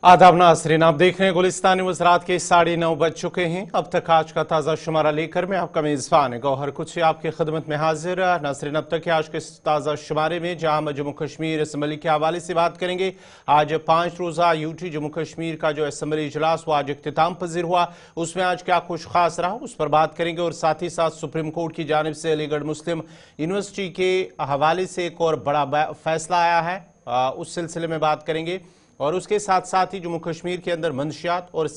आदाब नाज़रीन, आप देख रहे हैं गुलिस्तान न्यूज़। रात के 9:30 बज चुके हैं। अब तक आज का ताज़ा शुमारा लेकर मैं आपका मेज़बान गौहर कुछ आपकी खिदमत में हाजिर। नाज़रीन, अब तक के आज के ताज़ा शुमारे में जहां हम जम्मू कश्मीर असम्बली के हवाले से बात करेंगे। आज 5 रोज़ा यूटी जम्मू कश्मीर का जो असम्बली इजलास वो आज इख्तिताम पजीर हुआ, उसमें आज क्या कुछ खास रहा उस पर बात करेंगे। और साथ ही साथ सुप्रीम कोर्ट की जानिब से अलीगढ़ मुस्लिम यूनिवर्सिटी के हवाले से एक और बड़ा फैसला आया है, उस सिलसिले में बात करेंगे। और उसके साथ साथ ही जम्मू कश्मीर के अंदर मंशियात और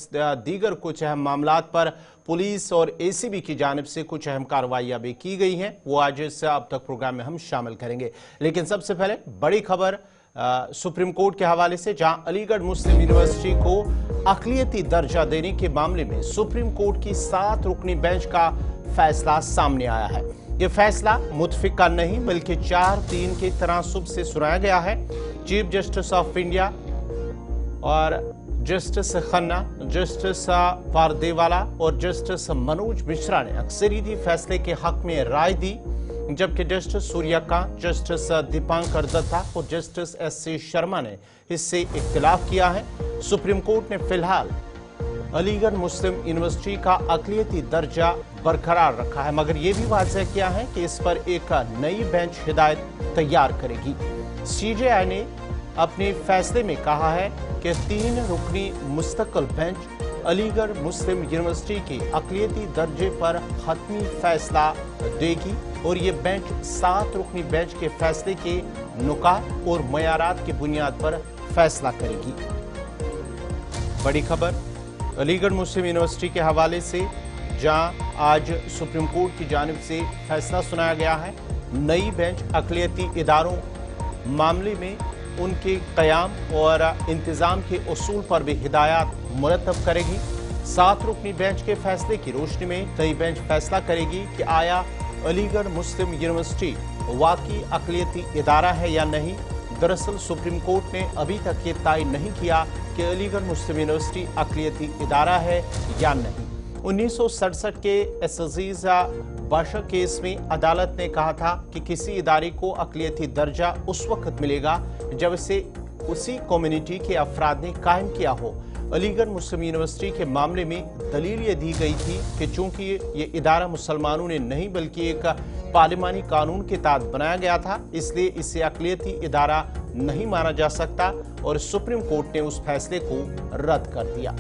दीगर कुछ अहम मामलात पर पुलिस और एसीबी की जानिब से कुछ अहम कार्रवाइयाँ भी की गई हैं, वो आज इस अब तक प्रोग्राम में हम शामिल करेंगे। लेकिन सबसे पहले बड़ी खबर सुप्रीम कोर्ट के हवाले से, जहां अलीगढ़ मुस्लिम यूनिवर्सिटी को अक़लियती दर्जा देने के मामले में सुप्रीम कोर्ट की 7 रुकनी बेंच का फैसला सामने आया है। ये फैसला मुतफिक का नहीं बल्कि 4-3 के तनासुब से सुनाया गया है। चीफ जस्टिस ऑफ इंडिया और जस्टिस खन्ना, जस्टिस पारदेवाला और जस्टिस मनोज मिश्रा ने अक्सरीती फैसले के हक में राय दी, जबकि जस्टिस सूर्यकांत, जस्टिस दीपांकर दत्ता और जस्टिस एस.सी. शर्मा ने इससे इख्तिलाफ किया है। सुप्रीम कोर्ट ने फिलहाल अलीगढ़ मुस्लिम यूनिवर्सिटी का अक़लियती दर्जा बरकरार रखा है, मगर यह भी वाज़ेह किया है कि इस पर एक नई बेंच हिदायत तैयार करेगी। सीजेआई ने अपने फैसले में कहा है कि 3 रुकनी मुस्तकिल बेंच अलीगढ़ मुस्लिम यूनिवर्सिटी के अक़लियती दर्जे पर हतमी फैसला देगी और ये बेंच 7 रुकनी बेंच के फैसले के नुकात और मयारात की बुनियाद पर फैसला करेगी। बड़ी खबर अलीगढ़ मुस्लिम यूनिवर्सिटी के हवाले से, जहां आज सुप्रीम कोर्ट की जानिब से फैसला सुनाया गया है। नई बेंच अक़लियती इदारों मामले में उनके क़याम और इंतज़ाम के उसूल पर भी हिदायत मुरतब करेगी। 7 रुकनी बेंच के फैसले की रोशनी में नई बेंच फैसला करेगी कि आया अलीगढ़ मुस्लिम यूनिवर्सिटी वाकई अक़लियती इदारा है या नहीं। दरअसल सुप्रीम कोर्ट ने अभी तक ये तय नहीं किया कि अलीगढ़ मुस्लिम यूनिवर्सिटी अक़लियती इदारा है या नहीं। 1967 के एसअज़ीज़ बाशा केस में अदालत ने कहा था कि किसी इदारे को अक़लियती दर्जा उस वक्त मिलेगा जब इसे उसी कम्युनिटी के अफराद ने कायम किया हो। अलीगढ़ मुस्लिम यूनिवर्सिटी के मामले में दलील ये दी गई थी कि चूंकि ये इदारा मुसलमानों ने नहीं बल्कि एक पार्लिमानी कानून के तहत बनाया गया था, इसलिए इसे अक़लियती इदारा नहीं माना जा सकता और सुप्रीम कोर्ट ने उस फैसले को रद्द कर दिया।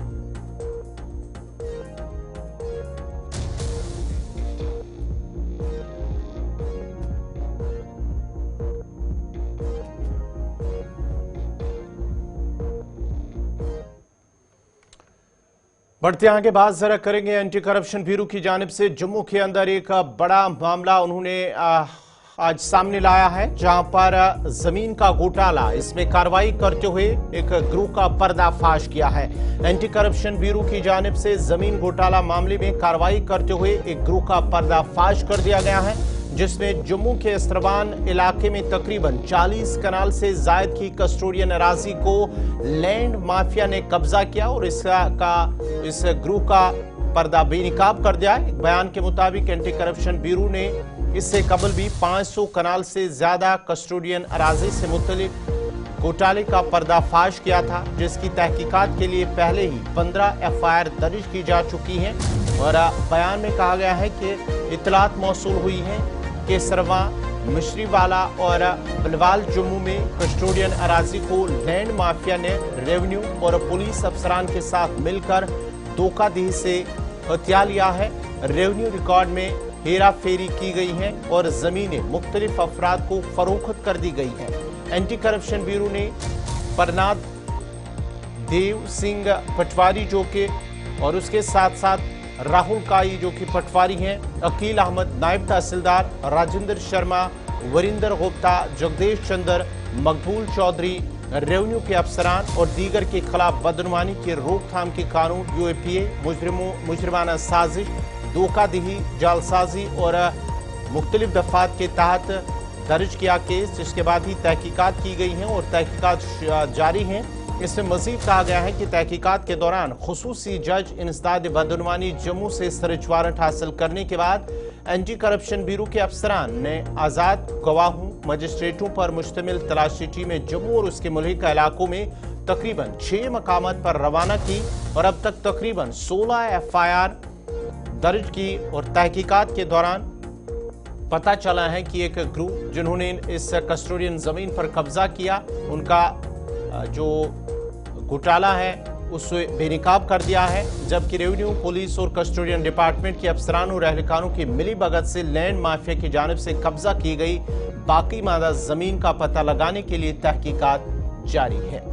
बढ़ते आगे बात जरा करेंगे एंटी करप्शन ब्यूरो की जानिब से। जम्मू के अंदर एक बड़ा मामला उन्होंने आज सामने लाया है, जहां पर जमीन का घोटाला, इसमें कार्रवाई करते हुए एक ग्रुह का पर्दाफाश किया है। एंटी करप्शन ब्यूरो की जानिब से जमीन घोटाला मामले में कार्रवाई करते हुए एक ग्रुह का पर्दाफाश कर दिया गया है, जिसमें जम्मू के एस्त्रबान इलाके में तकरीबन 40 कनाल से जायद की कस्टोडियन अराजी को लैंड माफिया ने कब्जा किया और इस ग्रुह का पर्दा बेनकाब कर दिया। एक बयान के मुताबिक एंटी करप्शन ब्यूरो ने इससे कबल भी 500 कनाल से ज्यादा कस्टोडियन अराजी से मुतल्लिक घोटाले का पर्दाफाश किया था, जिसकी तहकीकात के लिए पहले ही 15 FIR दर्ज की जा चुकी हैं। और बयान में कहा गया है कि इतलात मौसूल हुई है कि सरवा, मिश्रीवाला और बलवाल जम्मू में कस्टोडियन अराजी को लैंड माफिया ने रेवेन्यू और पुलिस अफसरान के साथ मिलकर धोखाधड़ी से हथिया लिया है। रेवेन्यू रिकॉर्ड में हेरा फेरी की गई है और जमीनें मुख्तलिफ अफराद को फरोख्त कर दी गई हैं। एंटी करप्शन ब्यूरो ने परनाद देव सिंह पटवारी जो के और उसके साथ साथ राहुल काई जो कि पटवारी हैं, अकील अहमद नायब तहसीलदार, राजेंद्र शर्मा, वरिंदर गुप्ता, जगदीश चंद्र, मकबूल चौधरी, रेवेन्यू के अफसरान और दीगर के खिलाफ बदनुमानी के रोकथाम के कानून UAPA, मुजरिमाना साजिश, धोखाधड़ी, जालसाजी और मुख्तलिफ दफात के तहत दर्ज किया केस, जिसके बाद ही तहकीकात की गई हैं और तहकीकात जारी हैं। इसमें मजीद कहा गया है कि तहकीकात के दौरान खुसूसी जज इंसदाद बदनुमानी जम्मू से सर्च वारंट हासिल करने के बाद एंटी करप्शन ब्यूरो के अफसरान ने आज़ाद गवाहों, मजिस्ट्रेटों पर मुश्तमिल तलाशी टीमें जम्मू और उसके मुल्हिका इलाकों में तकरीबन 6 मकामात पर रवाना की और अब तक तकरीबन 16 FIR दर्ज की और तहकीकात के दौरान पता चला है कि एक ग्रुप जिन्होंने इस कस्टोडियन जमीन पर कब्जा किया उनका जो घोटाला है उसे बेनकाब कर दिया है, जबकि रेवेन्यू, पुलिस और कस्टोडियन डिपार्टमेंट के अफसरान और एहलकारों की मिली भगत से लैंड माफिया की जानिब से कब्जा की गई बाकी मादा जमीन का पता लगाने के लिए तहकीकात जारी है।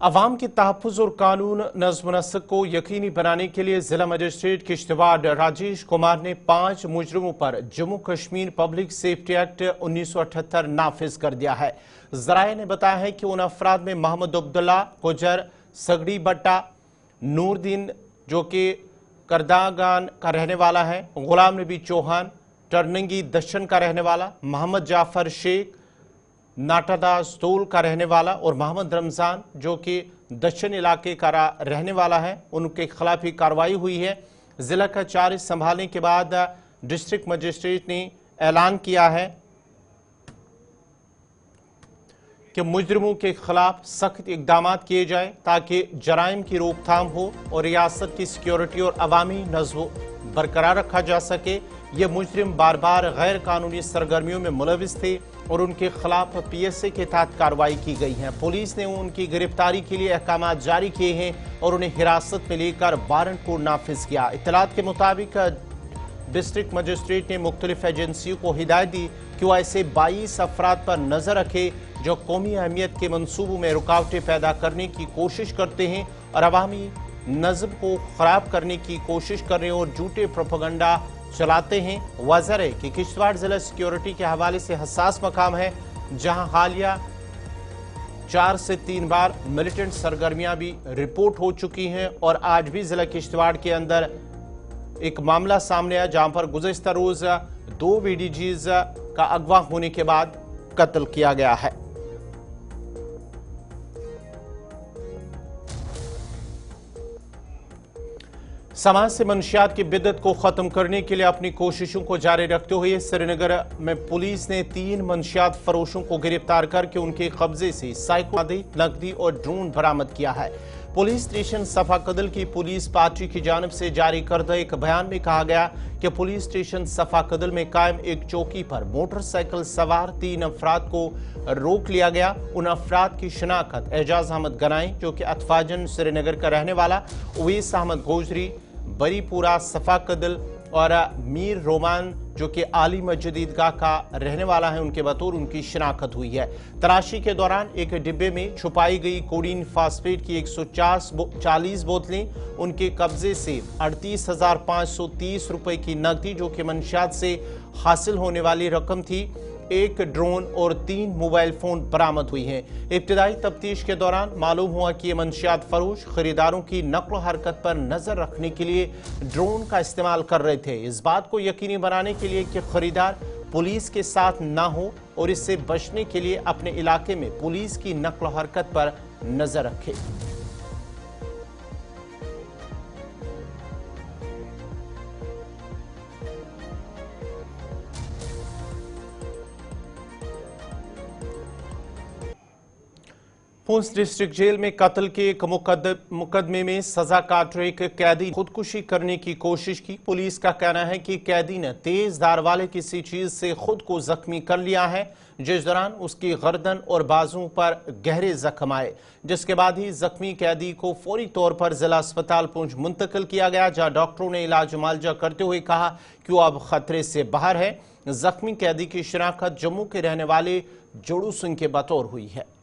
अवाम के तहफ़्फ़ुज़ और कानून नज़्म नस्क को यकीनी बनाने के लिए जिला मजिस्ट्रेट किश्तवाड़ राजेश कुमार ने 5 मुजरिमों पर Jammu Kashmir public safety act 1978 नाफिज कर दिया है। ज़राए ने बताया है कि उन अफराद में मोहम्मद अब्दुल्ला गुजर सगड़ी बट्टा, नूरदीन जो कि करदागान का रहने वाला है, गुलाम नबी चौहान टर्नंगी दशन का रहने वाला, मोहम्मद जाफर शेख नाटादा स्टोल का रहने वाला और मोहम्मद रमजान जो कि दक्षिण इलाके का रहने वाला है, उनके खिलाफ ही कार्रवाई हुई है। जिला का चार्ज संभालने के बाद डिस्ट्रिक्ट मजिस्ट्रेट ने ऐलान किया है कि मुजरिमों के खिलाफ सख्त इकदाम किए जाए ताकि जराइम की रोकथाम हो और रियासत की सिक्योरिटी और अवामी नज़्म बरकरार रखा जा सके। ये मुजरिम बार बार गैर कानूनी सरगर्मियों में मुलविस थे और उनके खिलाफ PSA के तहत कार्रवाई की गई है। पुलिस ने उनकी गिरफ्तारी के लिए अहकाम जारी किए हैं और उन्हें हिरासत में लेकर वारंट को नाफिज किया। इत्तलात के मुताबिक डिस्ट्रिक्ट मजिस्ट्रेट ने मुख्तलिफ एजेंसियों को हिदायत दी कि वो ऐसे 22 अफराद पर नजर रखे जो कौमी अहमियत के मंसूबों में रुकावटें पैदा करने की कोशिश करते हैं और अवामी नज़्म को खराब करने की कोशिश कर रहे हैं और झूठे प्रोपेगेंडा चलाते हैं। वाज़ह है कि किश्तवाड़ जिला सिक्योरिटी के हवाले से हसास मकाम है, जहां हालिया 4 से 3 बार मिलिटेंट सरगर्मियां भी रिपोर्ट हो चुकी हैं और आज भी जिला किश्तवाड़ के अंदर एक मामला सामने आया जहां पर गुज़श्ता रोज 2 VDGs का अगवा होने के बाद कत्ल किया गया है। समाज से मंशियात की बिदत को खत्म करने के लिए अपनी कोशिशों को जारी रखते हुए श्रीनगर में पुलिस ने 3 मंशियात फरोशों को गिरफ्तार करके उनके कब्जे से साइको नकदी और ड्रोन बरामद किया है। पुलिस स्टेशन सफाकदल की पुलिस पार्टी की जानिब से जारी करदा एक बयान में कहा गया कि पुलिस स्टेशन सफाकदल में कायम एक चौकी पर मोटरसाइकिल सवार 3 अफराद को रोक लिया गया। उन अफराद की शनाख्त एजाज अहमद गनाई जो कि अतफाजन श्रीनगर का रहने वाला, उवैस अहमद गोजरी बरीपुरा सफाकदल और मीर रोमान जो कि आली मस्जिद ईदगाह का रहने वाला है, उनके बतौर उनकी शनाख्त हुई है। तलाशी के दौरान एक डिब्बे में छुपाई गई कोडीन फास्फेट की 140 बोतलें, उनके कब्जे से 38,530 रुपए की नकदी जो कि मंशियात से हासिल होने वाली रकम थी, एक ड्रोन और 3 मोबाइल फोन बरामद हुई हैं। इब्तिदाई तफ्तीश के दौरान मालूम हुआ कि ये मंशियात फरोश खरीदारों की नक्ल हरकत पर नजर रखने के लिए ड्रोन का इस्तेमाल कर रहे थे, इस बात को यकीनी बनाने के लिए कि खरीदार पुलिस के साथ ना हो और इससे बचने के लिए अपने इलाके में पुलिस की नक्ल हरकत पर नजर रखे। पूंछ डिस्ट्रिक्ट जेल में कत्ल के एक मुकदमे में सजा काट रहे एक कैदी खुदकुशी करने की कोशिश की। पुलिस का कहना है कि कैदी ने तेज धार वाले किसी चीज से खुद को जख्मी कर लिया है, जिस दौरान उसकी गर्दन और बाजुओं पर गहरे जख्म आए, जिसके बाद ही जख्मी कैदी को फौरी तौर पर जिला अस्पताल पूंछ मुंतकिल किया गया, जहां डॉक्टरों ने इलाज मुआलजा करते हुए कहा कि वो अब खतरे से बाहर है। जख्मी कैदी की शनाख्त जम्मू के रहने वाले जोड़ू सिंह के बतौर हुई है।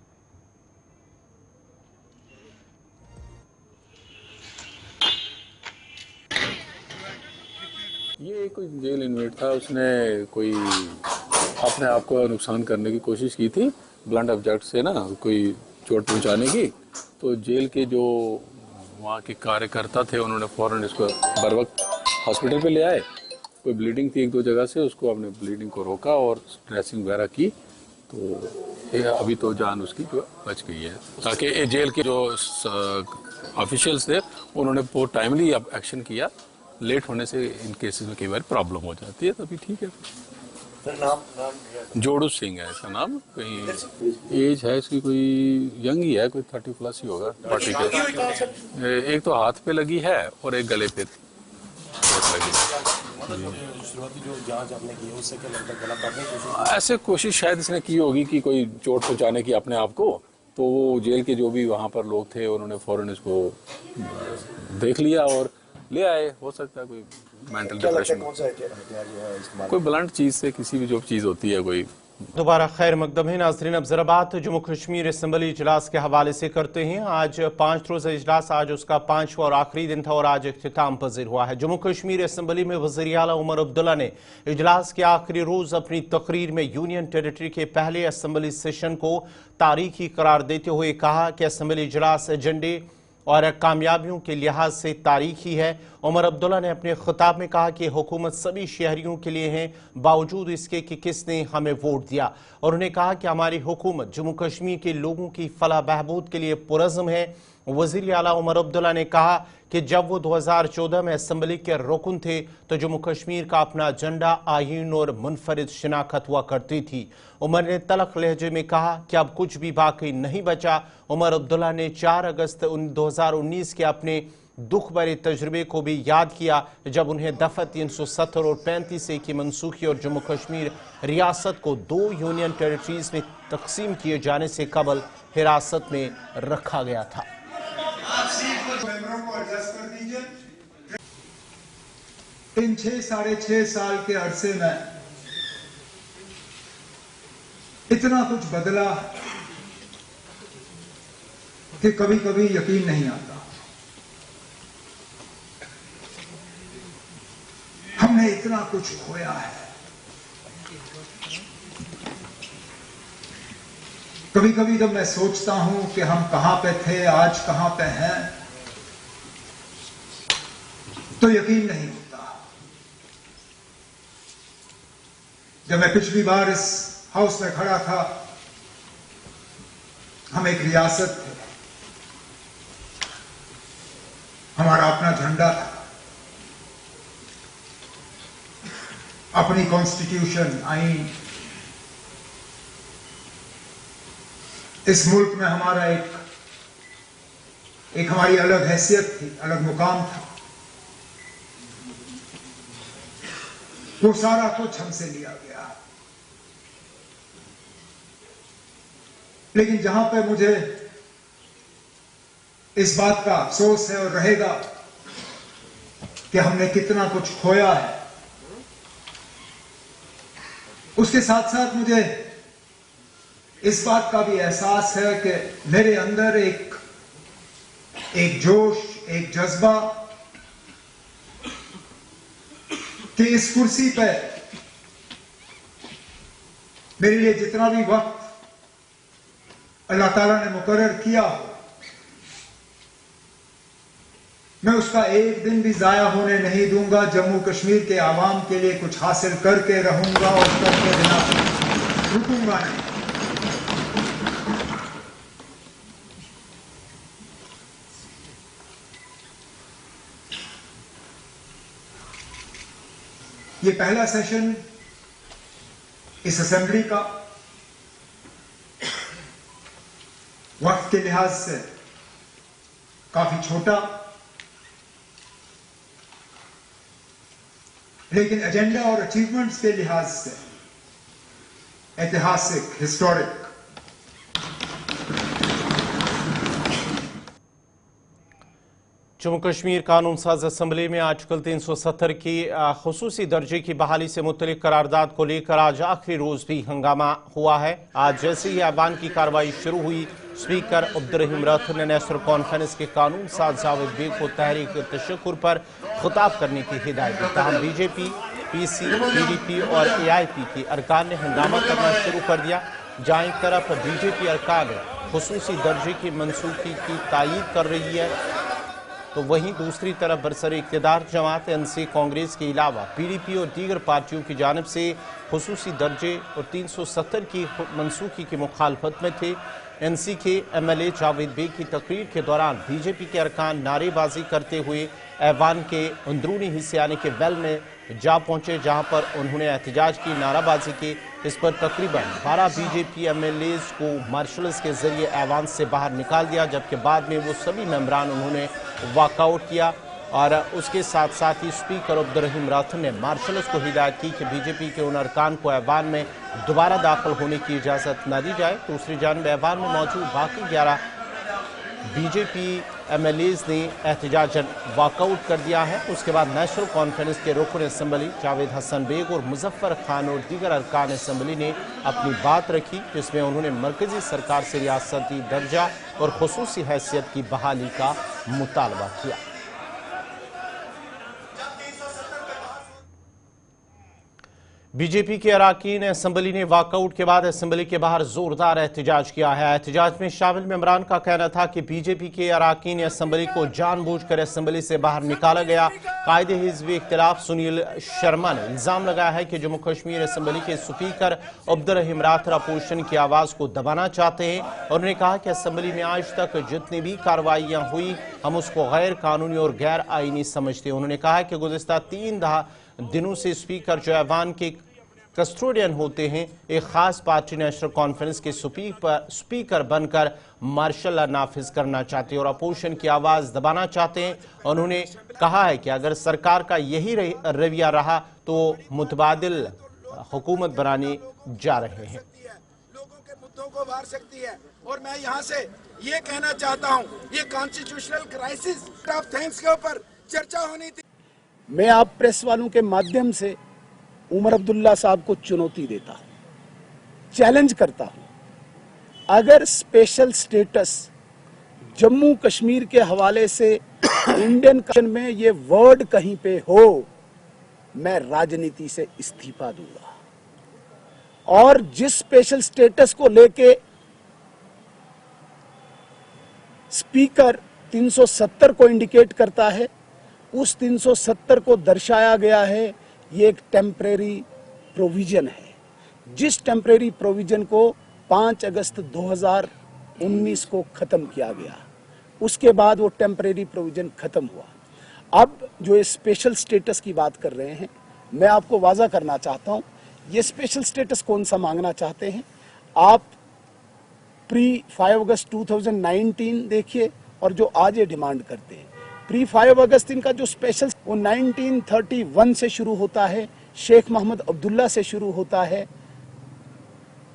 ये कोई जेल इनमेट था, उसने कोई अपने आप को नुकसान करने की कोशिश की थी ब्लंट ऑब्जेक्ट से ना, कोई चोट पहुंचाने की। तो जेल के जो वहाँ के कार्यकर्ता थे उन्होंने फौरन इसको बर वक्त हॉस्पिटल पे ले आए। कोई ब्लीडिंग थी 1-2 जगह से, उसको हमने ब्लीडिंग को रोका और ड्रेसिंग वगैरह की। तो अभी तो जान उसकी जो बच गई है, ताकि ये जेल के जो ऑफिशियल्स थे उन्होंने बहुत टाइमली एक्शन किया। लेट होने से इन केसेस में कई बार प्रॉब्लम हो जाती है, तभी ठीक है। जोड़ू सिंह है इसका नाम, कहीं एज है इसकी कोई यंग ही है, कोई 30 प्लस ही होगा, 40 के। एक तो हाथ पे लगी है और एक गले पे लगी। ऐसे कोशिश शायद इसने की होगी कि कोई चोट पहुंचाने की अपने आप को, तो वो जेल के जो भी वहां पर लोग थे उन्होंने फौरन इसको देख लिया और ले आए। हो सकता है कोई मेंटल डिप्रेशन, कोई ब्लंट चीज से, किसी भी जो चीज होती है कोई। दोबारा खैर मकदम है नाज़रीन। अब ज़रा बात जम्मू कश्मीर असम्बली इजलास के हवाले से करते हैं। आज 5 रोज़ा इजलास, आज उसका 5वां और आखिरी दिन था और आज इख्तिताम पजीर हुआ है। जम्मू कश्मीर असम्बली में वज़ीर आला उमर अब्दुल्ला ने इजलास के आखिरी रोज़ अपनी तकरीर में यूनियन टेरिटरी के पहले असम्बली सेशन को तारीखी करार देते हुए कहा कि असम्बली इजलास एजेंडे और कामयाबियों के लिहाज से तारीखी है। उमर अब्दुल्ला ने अपने खिताब में कहा कि हुकूमत सभी शहरियों के लिए है, बावजूद इसके कि किसने हमें वोट दिया। और उन्होंने कहा कि हमारी हुकूमत जम्मू कश्मीर के लोगों की फलाह बहबूद के लिए पुरज़्म है। वज़ीर आला उमर अब्दुल्ला ने कहा कि जब वो 2014 में असम्बली के रुकन थे तो जम्मू कश्मीर का अपना एजेंडा, आईन और मुनफरिद शिनाख्त हुआ करती थी। उमर ने तलख लहजे में कहा कि अब कुछ भी बाकी नहीं बचा। उमर अब्दुल्ला ने 4 अगस्त 2019 के अपने दुख भरे तजुर्बे को भी याद किया, जब उन्हें दफ़ा 370 और 35A की मनसूखी और जम्मू कश्मीर रियासत को 2 यूनियन टेरिटरीज में तकसीम किए जाने से कबल हिरासत में रखा गया था। इन 6-6.5 साल के अरसे में इतना कुछ बदला कि कभी कभी यकीन नहीं आता। हमने इतना कुछ खोया है। कभी कभी जब मैं सोचता हूं कि हम कहां पे थे, आज कहां पे हैं, तो यकीन नहीं होता। जब मैं पिछली बार इस हाउस में खड़ा था, हम एक रियासत थे, हमारा अपना झंडा था, अपनी कॉन्स्टिट्यूशन, आईन। इस मुल्क में हमारा एक हमारी अलग हैसियत थी, अलग मुकाम था। वो सारा कुछ हमसे लिया गया। लेकिन जहां पे मुझे इस बात का अफसोस है और रहेगा कि हमने कितना कुछ खोया है, उसके साथ साथ मुझे इस बात का भी एहसास है कि मेरे अंदर एक जोश, एक जज्बा कि इस कुर्सी पे मेरे लिए जितना भी वक्त अल्लाह ताला ने मुकर्रर किया हो, मैं उसका एक दिन भी जाया होने नहीं दूंगा। जम्मू कश्मीर के आवाम के लिए कुछ हासिल करके रहूंगा और करके बिना रुकूंगा नहीं। ये पहला सेशन इस असेंबली का वक्त के लिहाज से काफी छोटा, लेकिन एजेंडा और अचीवमेंट्स के लिहाज से ऐतिहासिक, हिस्टोरिक। जम्मू कश्मीर कानून साज असम्बली में आर्टिकल 370 की खुसूसी दर्जे की बहाली से मुतल्लिक करारदाद को लेकर आज आखिरी रोज भी हंगामा हुआ है। आज जैसे ही ऐवान की कार्रवाई शुरू हुई, स्पीकर अब्दुर्रहीम राठौर ने नेशनल कॉन्फ्रेंस के कानून साज जावेद बेग को तहरीक तशक्कुर पर खिताब करने की हिदायत दी। ताहम बीजेपी, पीसी, पीडीपी और एआईपी के अरकान ने हंगामा करना शुरू कर दिया। जहाँ एक तरफ बीजेपी अरकान खुसूसी दर्जे की मनसूखी की तायीद कर रही है, तो वहीं दूसरी तरफ बरसर इक़्तिदार जमात NC कांग्रेस के अलावा PDP और दीगर पार्टियों की जानिब से खुसूसी दर्जे और 370 की मनसूखी की मुखालफत में थे। NC के MLA जावेद बेग की तकरीर के दौरान BJP के अरकान नारेबाजी करते हुए ऐवान के अंदरूनी हिस्से यानी कि वेल में जा पहुंचे, जहां पर उन्होंने एहतजाज की, नाराबाजी की। इस पर तकरीबन 12 BJP MLAs को मार्शल्स के जरिए ऐवान से बाहर निकाल दिया, जबकि बाद में वो सभी मेंबरान उन्होंने वॉकआउट किया। और उसके साथ साथ ही स्पीकर अब्दुर्रहीम राठौर ने मार्शल्स को हिदायत की कि BJP के उन अरकान को ऐवान में दोबारा दाखिल होने की इजाज़त न दी जाए। दूसरी जानब ऐवान में मौजूद बाकी 11 BJP MLAs ने एहतजाजन वॉकआउट कर दिया है। उसके बाद नेशनल कॉन्फ्रेंस के रुकन असम्बली जावेद हसन बेग और मुजफ्फर खान और दीगर अरकान असम्बली ने अपनी बात रखी, जिसमें उन्होंने मरकजी सरकार से रियासती दर्जा और खुसूसी हैसियत की बहाली का मुतालबा किया। BJP के अरकान असम्बली ने वॉकआउट के बाद असम्बली के बाहर जोरदार एहतजाज किया है। एहतजाज में शामिल मेंबरान का कहना था कि BJP के अरकान असम्बली को जानबूझकर असम्बली से बाहर निकाला गया। कायदे हिज़्ब इख्तिलाफ सुनील शर्मा ने इल्जाम लगाया है कि जम्मू कश्मीर असम्बली के स्पीकर अब्दुर्रहीम राठौर अपोजिशन की आवाज को दबाना चाहते हैं। उन्होंने कहा कि असम्बली में आज तक जितनी भी कार्रवाइयां हुई हम उसको गैर कानूनी और गैर आईनी समझते हैं। उन्होंने कहा कि गुज़िश्ता 3 दिनों से स्पीकर जो ऐवान के कस्टोडियन होते हैं, एक खास पार्टी नेशनल कॉन्फ्रेंस के स्पीकर बनकर मार्शल नाफिज करना चाहते हैं और अपोजिशन की आवाज दबाना चाहते हैं। उन्होंने कहा है कि अगर सरकार का यही रवैया रहा तो मुतबादिल हुकूमत बनाने जा रहे हैं। लोगों के मुद्दों को बाहर सकती है। और मैं यहाँ से ये कहना चाहता हूँ, ये कॉन्स्टिट्यूशनल क्राइसिस ऑफ थैंक्स के ऊपर चर्चा होनी थी। मैं आप प्रेस वालों के माध्यम से उमर अब्दुल्ला साहब को चुनौती देता हूं, चैलेंज करता हूं, अगर स्पेशल स्टेटस जम्मू कश्मीर के हवाले से इंडियन कॉन्स्टिट्यूशन में ये वर्ड कहीं पे हो, मैं राजनीति से इस्तीफा दूंगा। और जिस स्पेशल स्टेटस को लेके स्पीकर 370 को इंडिकेट करता है, उस 370 को दर्शाया गया है ये एक टेम्परेरी प्रोविजन है, जिस टेम्परेरी प्रोविजन को 5 अगस्त 2019 को खत्म किया गया। उसके बाद वो टेम्परेरी प्रोविजन खत्म हुआ। अब जो ये स्पेशल स्टेटस की बात कर रहे हैं, मैं आपको वाजा करना चाहता हूं, ये स्पेशल स्टेटस कौन सा मांगना चाहते हैं आप प्री 5 अगस्त 2019 देखिए और जो आज ये डिमांड करते हैं। प्री 5 अगस्त इनका जो स्पेशल वो 1931 से शुरू होता है, शेख मोहम्मद अब्दुल्ला से शुरू होता है।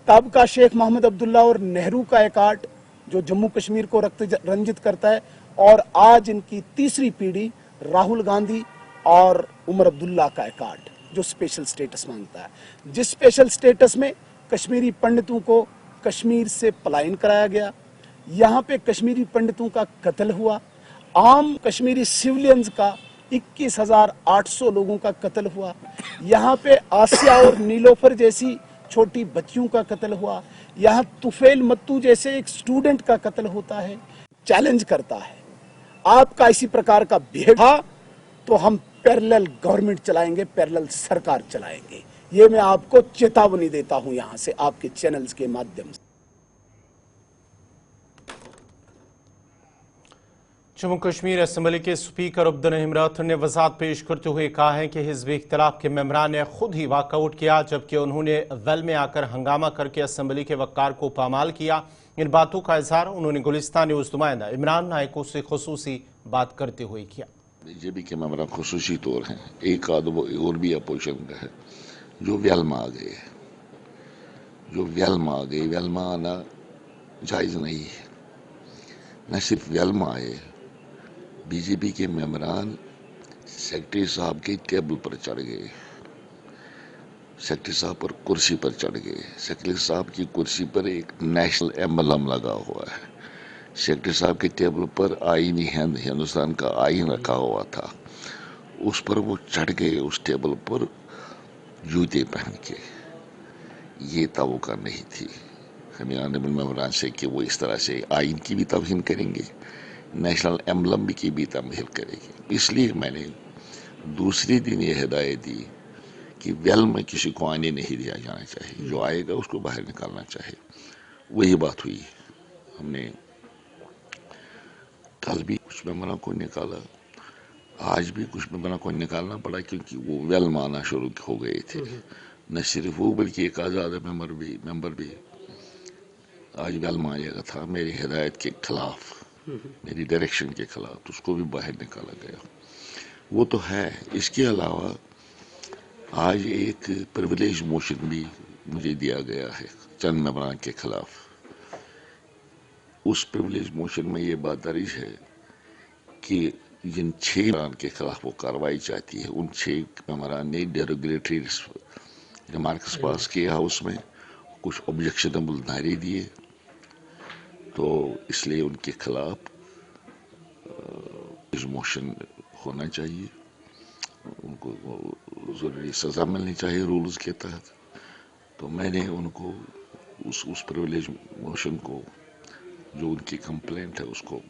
तब का शेख मोहम्मद अब्दुल्ला और नेहरू का एकार्ड जो जम्मू कश्मीर को रक्त रंजित करता है, और आज इनकी तीसरी पीढ़ी राहुल गांधी और उमर अब्दुल्ला का एकार्ड जो स्पेशल स्टेटस मांगता है। जिस स्पेशल स्टेटस में कश्मीरी पंडितों को कश्मीर से पलायन कराया गया, यहाँ पे कश्मीरी पंडितों का कत्ल हुआ, आम कश्मीरी सिविलियंस का 21,800 लोगों का कत्ल हुआ, यहाँ पे आसिया और नीलोफर जैसी छोटी बच्चियों का कत्ल हुआ, यहाँ तुफेल मत्तू जैसे एक स्टूडेंट का कत्ल होता है। चैलेंज करता है आपका इसी प्रकार का बिहेवियर तो हम पैरेलल गवर्नमेंट चलाएंगे, पैरेलल सरकार चलाएंगे। ये मैं आपको चेतावनी देता हूं यहां से आपके चैनल्स के माध्यम से। जम्मू कश्मीर असम्बली के स्पीकर अब्दुर्रहीम राठौर ने वजाहत पेश करते हुए कहा है कि हिज़्ब इख्तिलाफ के मेंबरान ने खुद ही वॉकआउट किया, जबकि उन्होंने वेल में आकर हंगामा करके असम्बली के वक़ार को पामाल किया। इन बातों का इजहार उन्होंने गुलिस्तान न्यूज़ नुमाइंदा इमरान नायको से खुसूसी बात करते हुए किया। बीजेपी के मेंबरान खुसूसी तौर हैं, एक आध और भी अपोजिशन का है जो वेल में आ गए, वेल में आना जायज़ नहीं है। न सिर्फ वेल में आए, बीजेपी के मेंबरान सेक्रेटरी साहब के टेबल पर चढ़ गए, सेक्रेटरी साहब पर कुर्सी पर चढ़ गए। सेक्रेटरी साहब की कुर्सी पर एक नेशनल एम्बलम लगा हुआ है, सेक्रेटरी साहब के टेबल पर आईनी हिंदुस्तान का आईन रखा हुआ था, उस पर वो चढ़ गए, उस टेबल पर जूते पहन के। ये तवक्को नहीं थी हमें आने वाले मेंबरान से कि वो इस तरह से आईन की भी तौहीन करेंगे نیشنل ایمبلم کی بھی تعمیل کرے گی. اس لیے میں نے دوسری دن یہ ہدایت دی کہ ویل میں کسی کو آنے نہیں دیا جانا چاہیے, جو آئے گا اس کو باہر نکالنا چاہیے. وہی بات ہوئی. ہم نے کل بھی کچھ ممبروں کو نکالا, آج بھی کچھ ممبروں کو نکالنا پڑا کیونکہ وہ ویل مانا شروع ہو گئے تھے. نہ صرف وہ بلکہ ایک آزاد ممبر بھی آج ویل مانے کا تھا میری ہدایت کے خلاف, میری ڈائریکشن کے خلاف, تو اس کو بھی باہر نکالا گیا. وہ تو ہے. اس کے علاوہ آج ایک پریویلیج موشن بھی مجھے دیا گیا ہے چند ممبران کے خلاف. اس پریویلیج موشن میں یہ بات درج ہے کہ جن 6 ممبران کے خلاف وہ کارروائی چاہتی ہے, ان 6 ممبران نے ڈیروگیٹری ریمارکس پاس کیا ہاؤس میں, کچھ آبجیکشنبل نعرے دیے, تو اس لیے ان کے خلاف موشن ہونا چاہیے. ان کو ضروری سزا ملنی چاہیے رولز کے تحت. تو میں نے ان کو اس پریویلیج موشن کو, جو ان کی کمپلینٹ ہے, اس کو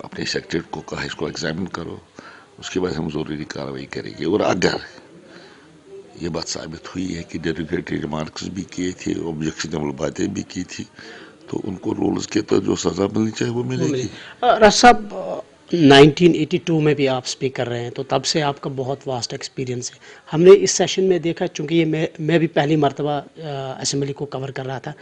اپنے سیکریٹریٹ کو کہا اس کو ایگزامن کرو, اس کے بعد ہم ضروری کارروائی کریں گے. اور اگر یہ بات ثابت ہوئی ہے کہ ڈیروگیٹری ریمارکس بھی کیے تھے, آبجیکشنبل باتیں بھی کی تھی, تو ان کو رولز کے تحت جو سزا ملنی چاہیے وہ ملے گی. راج صاحب 1982 میں بھی آپ اسپیکر رہے ہیں, تو تب سے آپ کا بہت واسٹ ایکسپیرینس ہے. ہم نے اس سیشن میں دیکھا, چونکہ یہ میں بھی پہلی مرتبہ اسمبلی کو کور کر رہا تھا,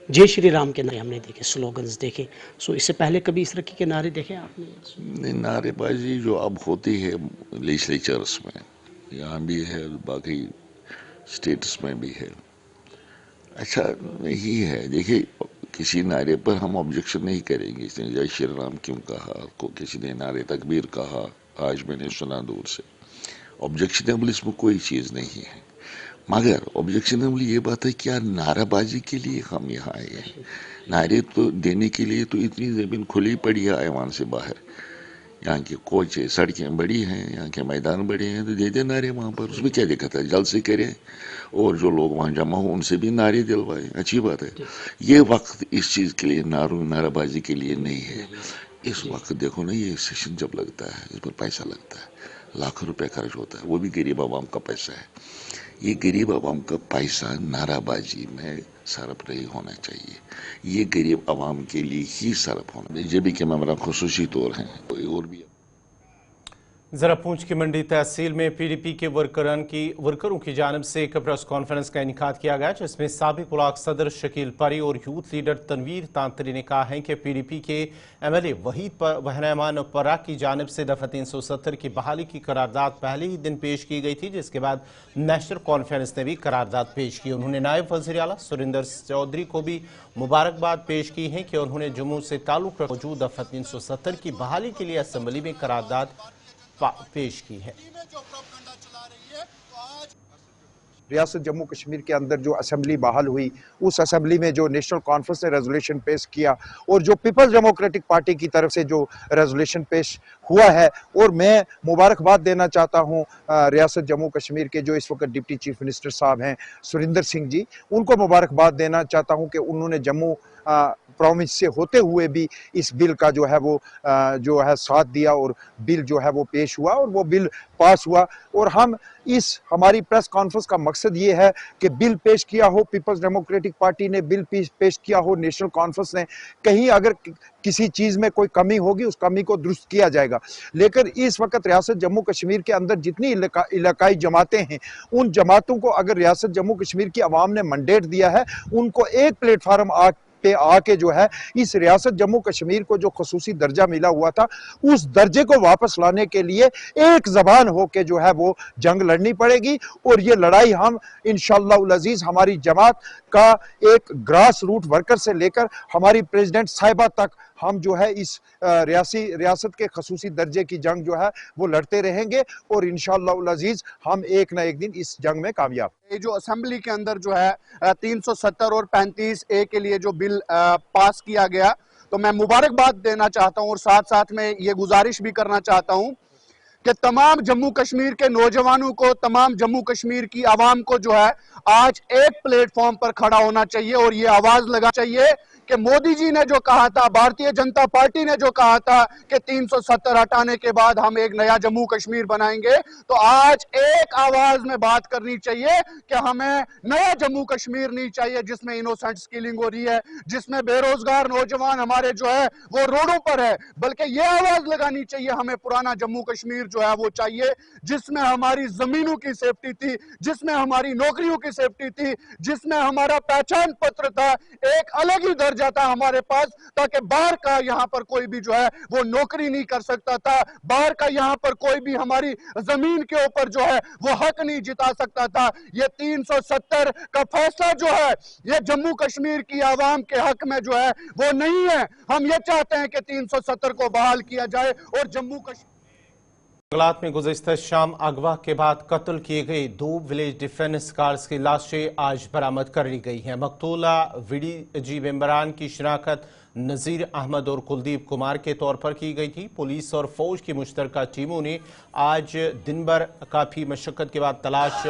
جے شری رام کے نعرے ہم نے دیکھے, سلوگنز دیکھے. سو اس سے پہلے کبھی اس طرح کے نعرے دیکھے آپ نے؟ نعرے بازی جو اب ہوتی ہے لیجسلیچرس میں, یہاں بھی ہے, باقی اسٹیٹس میں بھی ہے, اچھا یہی ہے. دیکھیے, کسی نعرے پر ہم آبجیکشن نہیں کریں گے. اس نے جے شری رام کیوں کہا, کو کسی نے نعرے تکبیر کہا, آج میں نے سنا دور سے. آبجیکشنبل اس میں کوئی چیز نہیں ہے, مگر آبجیکشنبل یہ بات ہے کیا نعرہ بازی کے لیے ہم یہاں آئے ہیں. نعرے تو دینے کے لیے تو اتنی زمین کھلی پڑی ہے ایوان سے باہر. یہاں کی کوچیں, سڑکیں بڑی ہیں, یہاں کے میدان بڑے ہیں, تو دے دیں نعرے وہاں پر. اس میں کیا دقت ہے, جلد سے کریں, اور جو لوگ وہاں جمع ہوں ان سے بھی نعرے دلوائیں, اچھی بات ہے. یہ وقت اس چیز کے لیے, نعرہ بازی کے لیے نہیں ہے. اس وقت دیکھو نا, یہ سیشن جب لگتا ہے اس پر پیسہ لگتا ہے, لاکھوں روپے خرچ ہوتا ہے, وہ بھی غریب عوام کا پیسہ ہے. یہ غریب عوام کا پیسہ نعرہ بازی میں صرف نہیں ہونا چاہیے. یہ غریب عوام کے لیے ہی صرف ہونا. بی جے پی کے ممبران خصوصی طور ہیں, کوئی اور بھی. ذرا پونچھ کی منڈی تحصیل میں پی ڈی پی کے ورکروں کی جانب سے ایک پریس کانفرنس کا انعقاد کیا گیا, جس میں سابق بلاک صدر شکیل پری اور یوتھ لیڈر تنویر تانتری نے کہا ہے کہ پی ڈی پی کے ایم ایل اے وحید رحمان پرا کی جانب سے دفعہ 370 کی بحالی کی قرارداد پہلے ہی دن پیش کی گئی تھی, جس کے بعد نیشنل کانفرنس نے بھی قرارداد پیش کی. انہوں نے نائب وزیر اعلیٰ سریندر چودھری کو بھی مبارکباد پیش کی ہے کہ انہوں نے جموں سے تعلق موجود دفعہ 370 کی بحالی کے لیے اسمبلی میں قرارداد پیش کی ہے. ریاست جموں کشمیر کے اندر جو اسمبلی بحال ہوئی, اس اسمبلی میں جو نیشنل کانفرنس نے ریزولوشن پیش کیا, اور جو پیپلز ڈیموکریٹک پارٹی کی طرف سے جو ریزولوشن پیش ہوا ہے, اور میں مبارکباد دینا چاہتا ہوں ریاست جموں کشمیر کے جو اس وقت ڈپٹی چیف منسٹر صاحب ہیں سریندر سنگھ جی, ان کو مبارکباد دینا چاہتا ہوں کہ انہوں نے جموں پروونس سے ہوتے ہوئے بھی اس بل کا جو ہے ساتھ دیا, اور بل جو ہے وہ پیش ہوا, اور وہ بل پاس ہوا. اور ہم ہماری پریس کانفرنس کا مقصد یہ ہے کہ بل پیش کیا ہو, پیپلز ڈیموکریٹک پارٹی نے بل پیش کیا ہو, نیشنل کانفرنس نے, کہیں اگر کسی چیز میں کوئی کمی ہوگی اس کمی کو درست کیا جائے گا. لیکن اس وقت ریاست جموں کشمیر کے اندر جتنی علاقائی جماعتیں ہیں, ان جماعتوں کو اگر ریاست جموں کشمیر کی عوام نے منڈیٹ دیا ہے, ان کو ایک پلیٹ فارم پہ آ کے جو ہے اس ریاست جموں کشمیر کو جو خصوصی درجہ ملا ہوا تھا, اس درجے کو واپس لانے کے لیے ایک زبان ہو کے جو ہے وہ جنگ لڑنی پڑے گی. اور یہ لڑائی ہم انشاءاللہ العزیز ہماری جماعت کا ایک گراس روٹ ورکر سے لے کر ہماری پریزیڈنٹ صاحبہ تک ہم جو ہے اس ریاست کے خصوصی درجے کی جنگ جو ہے وہ لڑتے رہیں گے, اور انشاءاللہ العزیز ہم ایک نہ ایک دن اس جنگ میں کامیاب. یہ جو اسمبلی کے اندر جو ہے 370 اور 35A کے لیے جو بل پاس کیا گیا, تو میں مبارکباد دینا چاہتا ہوں, اور ساتھ ساتھ میں یہ گزارش بھی کرنا چاہتا ہوں کہ تمام جموں کشمیر کے نوجوانوں کو, تمام جموں کشمیر کی عوام کو جو ہے آج ایک پلیٹ فارم پر کھڑا ہونا چاہیے, اور یہ آواز لگا چاہیے कि मोदी जी ने जो कहा था, भारतीय जनता पार्टी ने जो कहा था कि 370 हटाने के बाद हम एक नया जम्मू कश्मीर बनाएंगे, तो आज एक आवाज में बात करनी चाहिए कि हमें नया जम्मू कश्मीर नहीं चाहिए जिसमें इनोसेंट्स किलिंग हो रही है, जिसमें बेरोजगार नौजवान हमारे जो है वो रोडों पर है, बल्कि ये आवाज लगानी चाहिए हमें पुराना जम्मू कश्मीर जो है वो चाहिए, जिसमें हमारी जमीनों की सेफ्टी थी, जिसमें हमारी नौकरियों की सेफ्टी थी, जिसमें हमारा पहचान पत्र था, एक अलग ही दर्जा था हमारे पास, ताकि बाहर का यहाँ पर कोई भी जो है वो नौकरी नहीं कर सकता था, बाहर का यहाँ पर कोई भी हमारी जमीन के ऊपर जो है वो हक नहीं जिता सकता था। ये 370 का फैसला जो है ये जम्मू कश्मीर की आवाम के हक में जो है वो नहीं है। हम ये चाहते हैं कि 370 को बहाल किया जाए और जम्मू कश्मीर जंगलात में गुज़िश्ता शाम अगवा के बाद कत्ल किए गए 2 विलेज डिफेंस गार्ड्स की लाशें आज बरामद कर ली गई हैं। मकतूला VDG मेंबरान की शिनाख्त नज़ीर अहमद और कुलदीप कुमार के तौर पर की गई थी। पुलिस और फौज की मुश्तरका टीमों ने आज दिन भर काफ़ी मशक्क़त के बाद तलाश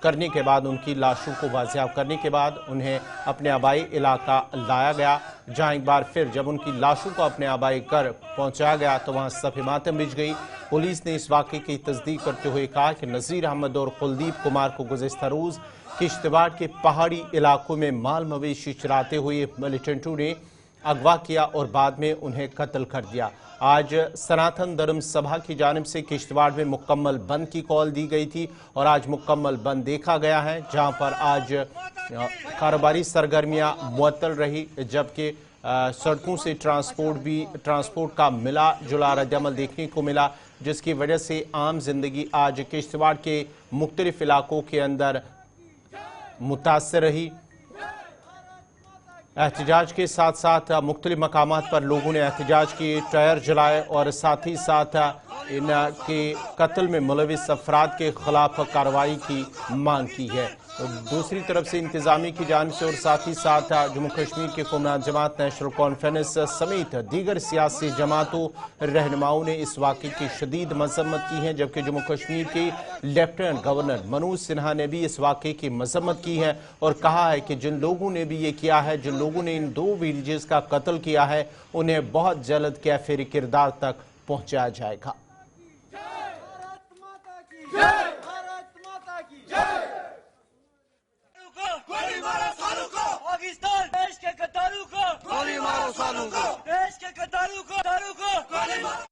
करने के बाद उनकी लाशों को बाजियाब करने के बाद उन्हें अपने आबाई इलाका लाया गया, जहां एक बार फिर जब उनकी लाशों को अपने आबाई घर पहुंचाया गया तो वहां सफ़े मातम बिछ गई। पुलिस ने इस वाक़े की तस्दीक करते हुए कहा कि नज़ीर अहमद और कुलदीप कुमार को गुज़िश्ता रोज़ किश्तवाड़ के पहाड़ी इलाकों में माल मवेशी चराते हुए मिलिटेंटों ने अगवा किया और बाद में उन्हें कत्ल कर दिया। आज सनातन धर्म सभा की जानिब से किश्तवाड़ में मुकम्मल बंद की कॉल दी गई थी और आज मुकम्मल बंद देखा गया है, जहां पर आज कारोबारी सरगर्मियां मुअत्तल रही, जबकि सड़कों से ट्रांसपोर्ट का मिला जुला रद्दअमल देखने को मिला, जिसकी वजह से आम जिंदगी आज किश्तवाड़ के मुख्तलिफ इलाकों के अंदर मुतासर रही। एहतजाज के साथ साथ मुख्तलिफ मकामात पर लोगों ने एहतजाज किए, टायर जलाए और साथ ही साथ इनके कत्ल में मुलविस अफराद के खिलाफ कार्रवाई की मांग की है। तो दूसरी तरफ से इंतजामी की जानिब से और साथ ही साथ जम्मू कश्मीर के कौमात जमात नेशनल कॉन्फ्रेंस समेत दीगर सियासी जमातों रहनुमाओं ने इस वाक़े की शदीद मजम्मत की है, जबकि जम्मू कश्मीर के लेफ्टिनेंट गवर्नर मनोज सिन्हा ने भी इस वाक़े की मजम्मत की है और कहा है कि जिन लोगों ने भी ये किया है, जिन लोगों ने इन 2 विलेजेस का कत्ल किया है, उन्हें बहुत जल्द कैफिर किरदार तक पहुँचाया जाएगा। गोली मारो सालों को, पाकिस्तान देश के गद्दारों को गोली मारो सालों को, देश के गद्दारों को गोली मारो।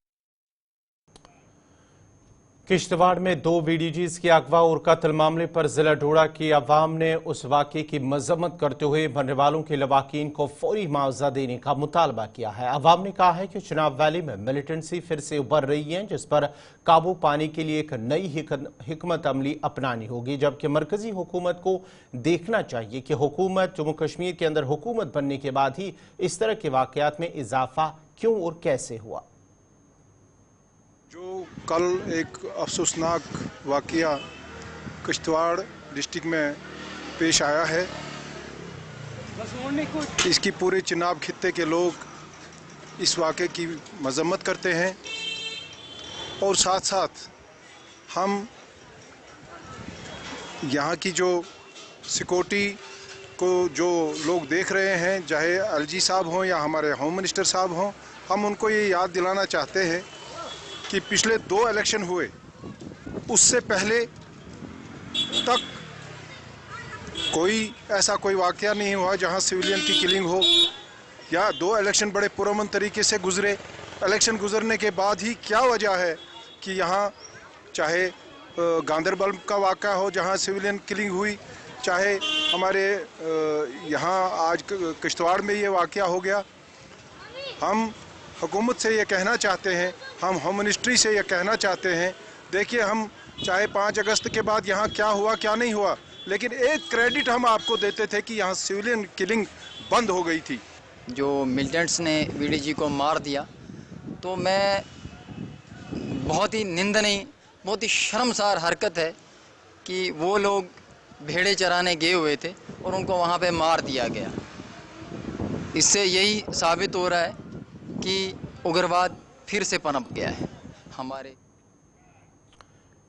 किश्तवाड़ में 2 VDGs की अगवा और कत्ल मामले पर जिला डोडा की अवाम ने उस वाक़े की मजम्मत करते हुए मरने वालों के लवाकीन को फौरी मुआवजा देने का मुतालबा किया है। अवाम ने कहा है कि चिनाब वैली में मिलिटेंसी फिर से उभर रही है, जिस पर काबू पाने के लिए एक नई हिकमत अमली अपनानी होगी, जबकि मरकजी हुकूमत को देखना चाहिए कि हुकूमत जम्मू कश्मीर के अंदर हुकूमत बनने के बाद ही इस तरह के वाक़यात में इजाफा क्यों और कैसे हुआ। जो कल एक अफसोसनाक वाक़या किश्तवाड़ डिस्ट्रिक्ट में पेश आया है, इसकी पूरे चिनाब खित्ते के लोग इस वाक़े की मजम्मत करते हैं और साथ साथ हम यहाँ की जो सिक्योरिटी को जो लोग देख रहे हैं, चाहे LG साहब हों या हमारे होम मिनिस्टर साहब हों, हम उनको ये याद दिलाना चाहते हैं कि पिछले 2 इलेक्शन हुए, उससे पहले तक कोई वाक़या नहीं हुआ जहां सिविलियन की किलिंग हो, या 2 इलेक्शन बड़े पुरअमन तरीके से गुजरे। इलेक्शन गुजरने के बाद ही क्या वजह है कि यहाँ चाहे गांदरबल का वाक़या हो जहां सिविलियन किलिंग हुई, चाहे हमारे यहाँ आज किश्तवाड़ में ये वाक़या हो गया। हम हुकूमत से ये कहना चाहते हैं, हम होम मिनिस्ट्री से ये कहना चाहते हैं, देखिए हम चाहे 5 अगस्त के बाद यहाँ क्या हुआ क्या नहीं हुआ, लेकिन एक क्रेडिट हम आपको देते थे कि यहाँ सिविलियन किलिंग बंद हो गई थी। जो मिलिटेंट्स ने VDG को मार दिया, तो मैं बहुत ही निंदनीय, बहुत ही शर्मसार हरकत है कि वो लोग भेड़े चराने गए हुए थे और उनको वहाँ पे मार दिया गया। इससे यही साबित हो रहा है कि उग्रवाद फिर से पनप गया है हमारे।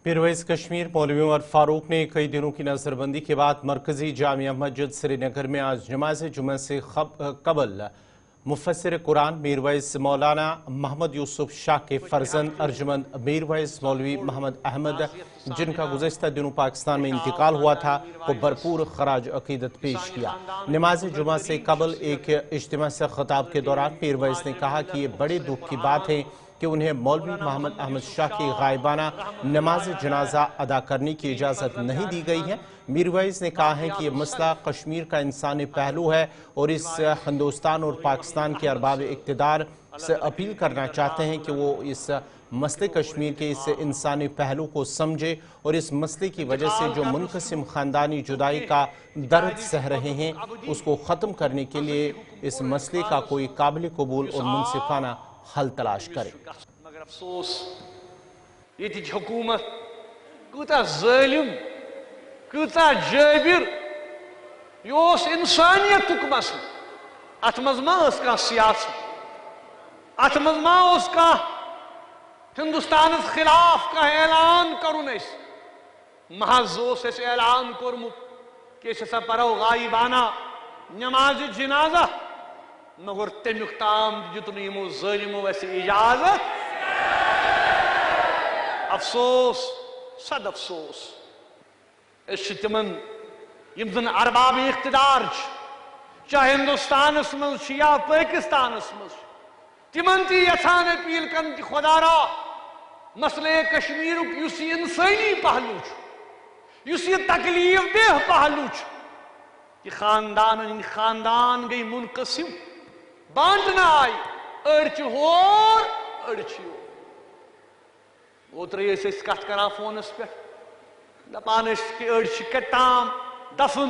पीरवैस कश्मीर मौलवी उमर फारूक ने कई दिनों की नजरबंदी के बाद मरकजी जामिया मस्जिद श्रीनगर में आज नमाज जुमा से कबल मुफस्सिर कुरान मीरवैस मौलाना मोहम्मद यूसुफ शाह के फर्जंद अर्जुमंद मीरवैस मौलवी मोहम्मद अहमद, जिनका गुज़श्ता दिनों पाकिस्तान में इंतकाल हुआ था, को भरपूर खराज अकीदत पेश किया। नमाज जुमा से कबल एक इज्तिमा से खिताब के दौरान पीरवैस ने कहा कि ये बड़े दुख की बात है कि उन्हें मौलवी मोहम्मद अहमद शाह की गायबाना नमाज जनाजा अदा करने की इजाज़त नहीं दी गई है। मीरवैस ने कहा है कि यह मसला कश्मीर का इंसानी पहलू है और इस हिंदुस्तान और पाकिस्तान के अरबाब इक़्तिदार से अपील करना चाहते हैं कि वो इस मसले कश्मीर के इस इंसानी पहलू को समझे और इस मसले की वजह से जो मुनक़सिम ख़ानदानी जुदाई का दर्द सह रहे हैं उसको ख़त्म करने के लिए इस मसले का कोई काबिल कबूल और मुनसिफाना हल तलाश करे। मगर अफसोस ये हुकूमत कूता ज़ालिम कूता जाबिर ये इंसानियत मसल अत मज मा सियासत अत मज मा हिंदुस्तान खिलाफ का ऐलान करुन महज ऐलान कोरमुत कि परो गायबाना नमाज जनाजा मगर तमुक ताम दितुन यमो ज़ालिमो इजाजत। अफसोस सद अफसोस तिमन यम जन अरबाब इख्तिदार चाहे हिंदुस्तान मज या पाकिस्तान मज तिमन ती यथान अपील कर खुदारा मसले कश्मीर इंसानी पहलू तकलीफ देह पहलू खानदान गई मुनकसिम बांटना आई अड़ होर अड़ ओत्र कत कर फोनस पे दपान कि अड़ कताम दफन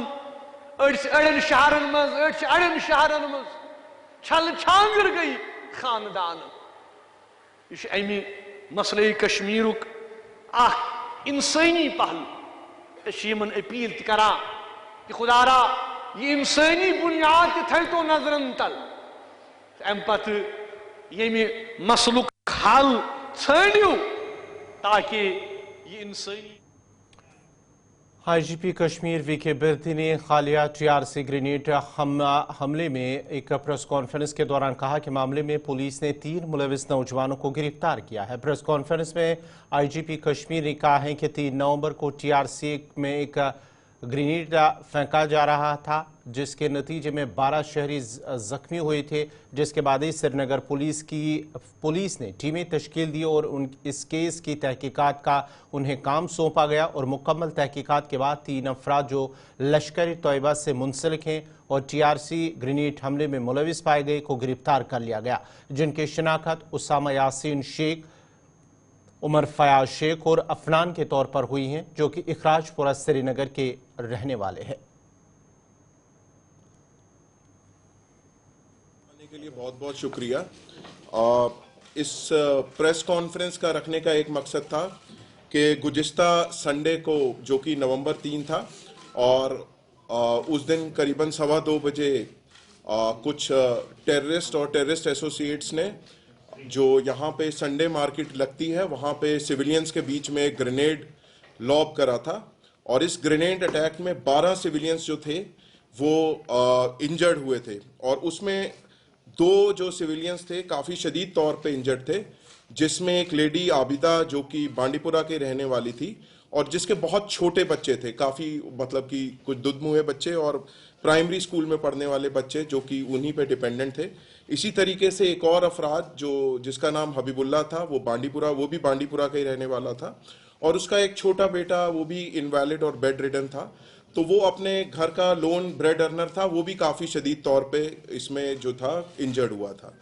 अड़न शहरन मज अड़न शहरन मज छल छांगर गई खानदान। यह अमि मसले कश्मीर इंसानी पहलू अपील तरा कि खुदारा ये इंसानी बुनियाद थ तो नजरन तल अम पत ये मसलुक हल ढूंढू ताकि ये इंसानी। IGP कश्मीर वीके बिरदी ने हालिया TRC ग्रेनेड हमले में एक प्रेस कॉन्फ्रेंस के दौरान कहा कि मामले में पुलिस ने 3 मुलविस नौजवानों को गिरफ्तार किया है। प्रेस कॉन्फ्रेंस में IGP कश्मीर ने कहा है कि 3 नवंबर को TRC में एक ग्रेनेड फेंका जा रहा था जिसके नतीजे में 12 शहरी जख्मी हुए थे, जिसके बाद ही श्रीनगर पुलिस ने टीमें तश्कील दी और इस केस की तहकीकात का उन्हें काम सौंपा गया और मुकम्मल तहकीकात के बाद 3 अफराद जो लश्कर तैयबा से मुंसलिक हैं और TRC ग्रेनेड हमले में मुलविस पाए गए को गिरफ्तार कर लिया गया, जिनकी शनाख्त उसामा यासीन शेख, उमर फयाज शेख और अफनान के तौर पर हुई हैं, जो कि इखराजपुरा श्रीनगर के रहने वाले हैं। के लिए बहुत बहुत शुक्रिया। इस प्रेस कॉन्फ्रेंस का रखने का एक मकसद था कि गुज़िश्ता संडे को जो कि नवंबर 3 था और उस दिन करीबन 2:15 बजे कुछ टेररिस्ट और टेररिस्ट एसोसिएट्स ने जो यहाँ पे संडे मार्केट लगती है वहाँ पे सिविलियंस के बीच में एक ग्रेनेड लॉब करा था और इस ग्रेनेड अटैक में 12 सिविलियंस जो थे वो इंजर्ड हुए थे और उसमें 2 जो सिविलियंस थे काफ़ी शदीद तौर पे इंजर्ड थे, जिसमें एक लेडी आबिदा जो कि बांडीपुरा के रहने वाली थी और जिसके बहुत छोटे बच्चे थे, काफ़ी मतलब कि कुछ दुधमुहे बच्चे और प्राइमरी स्कूल में पढ़ने वाले बच्चे जो कि उन्हीं पे डिपेंडेंट थे। इसी तरीके से एक और अफराद जिसका नाम हबीबुल्ला था, वो भी बांडीपुरा का ही रहने वाला था और उसका एक छोटा बेटा वो भी इनवैलिड और बेड रिडन था, तो वो अपने घर का लोन ब्रेड अर्नर था, वो भी काफ़ी शदीद तौर पे इसमें जो था इंजर्ड हुआ था।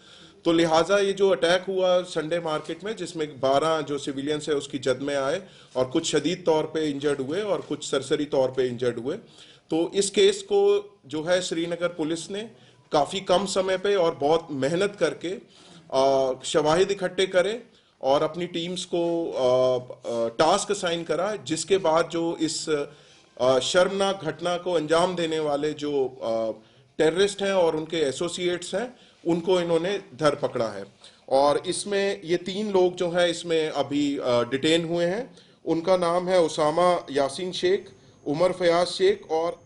तो लिहाजा ये जो अटैक हुआ संडे मार्केट में जिसमें 12 जो सिविलियंस है उसकी जद में आए और कुछ शदीद तौर पे इंजर्ड हुए और कुछ सरसरी तौर पे इंजर्ड हुए, तो इस केस को जो है श्रीनगर पुलिस ने काफ़ी कम समय पे और बहुत मेहनत करके शवाहिद इकट्ठे करे और अपनी टीम्स को टास्क असाइन करा, जिसके बाद जो इस शर्मनाक घटना को अंजाम देने वाले जो टेररिस्ट हैं और उनके एसोसिएट्स हैं उनको इन्होंने धर पकड़ा है और इसमें ये 3 लोग जो हैं इसमें अभी डिटेन हुए हैं उनका नाम है उसामा यासीन शेख, उमर फयाज शेख और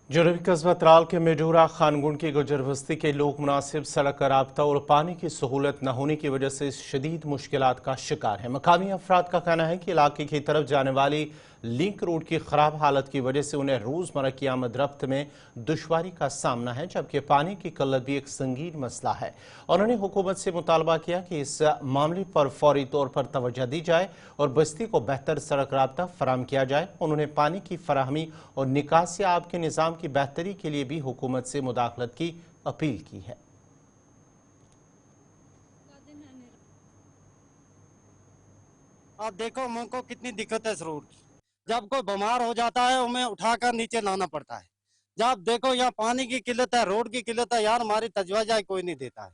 जनूबी कस्बा त्राल के मेडोरा खानगुन की गुजर बस्ती के लोग मुनासिब सड़क का राब्ता और पानी की सहूलत न होने की वजह से शदीद मुश्किलात का शिकार है। मकामी अफराद का कहना है कि इलाके की तरफ जाने वाली लिंक रोड की खराब हालत की वजह से उन्हें रोजमर्रा की आमद रफ्त में दुश्वारी का सामना है, जबकि पानी की किल्लत भी एक संगीन मसला है। उन्होंने हुकूमत से मुतालबा किया कि इस मामले पर फौरी तौर पर तवज्जो दी जाए और बस्ती को बेहतर सड़क राब्ता फराहम किया जाए। उन्होंने पानी की फराहमी और निकासी आब के निज़ाम की बेहतरी के लिए भी हुकूमत से मुदाखलत की अपील की है। आप देखो मुझको कितनी दिक्कत है इस रोड की। जब कोई बीमार हो जाता है उन्हें उठाकर नीचे लाना पड़ता है। जब देखो यहाँ पानी की किल्लत है, रोड की किल्लत है, यार हमारी तजवाजा कोई नहीं देता है।